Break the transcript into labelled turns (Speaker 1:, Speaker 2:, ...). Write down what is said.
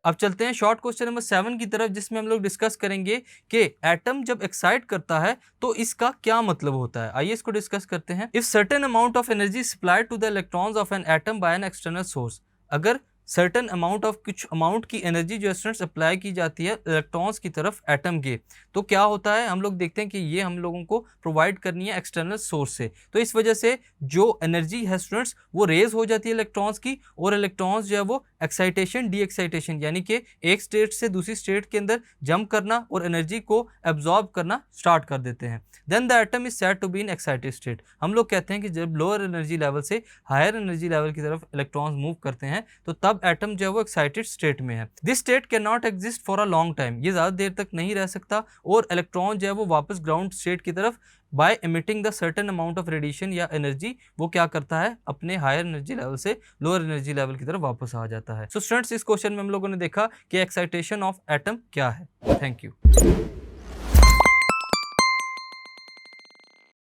Speaker 1: अब चलते हैं शॉर्ट क्वेश्चन नंबर 7 की तरफ, जिसमें हम लोग डिस्कस करेंगे कि एटम जब एक्साइट करता है तो इसका क्या मतलब होता है। आइए इसको डिस्कस करते हैं। If certain amount of energy supplied to the electrons of an atom by an external source, अगर सर्टेन अमाउंट ऑफ कुछ अमाउंट की एनर्जी जो स्टूडेंट्स अप्लाई की जाती है इलेक्ट्रॉन्स की तरफ एटम के, तो क्या होता है, हम लोग देखते हैं कि ये हम लोगों को प्रोवाइड करनी है एक्सटर्नल सोर्स से। तो इस वजह से जो एनर्जी है स्टूडेंट्स वो रेज हो जाती है इलेक्ट्रॉन्स की, और इलेक्ट्रॉन्स जो है वो एक्साइटेशन डी एक्साइटेशन यानी कि एक स्टेट से दूसरी स्टेट के अंदर जंप करना और एनर्जी को एब्जॉर्ब करना स्टार्ट कर देते हैं। Then the atom is said to be in excited state. हम लोग कहते हैं कि जब लोअर एनर्जी लेवल से हायर एनर्जी लेवल की तरफ इलेक्ट्रॉन्स मूव करते हैं तो तब एटम जो है वो एक्साइटेड स्टेट में है। This state can not exist for a long time, ये ज़्यादा देर तक नहीं रह सकता, और इलेक्ट्रॉन जो है वो वापस ग्राउंड स्टेट की तरफ by emitting the certain amount of radiation या एनर्जी वो क्या करता है, अपने हायर एनर्जी लेवल से लोअर एनर्जी लेवल की तरफ वापस आ जाता है। सो स्टूडेंट्स, इस क्वेश्चन में हम लोगों ने देखा कि एक्साइटेशन ऑफ एटम क्या है। Thank you.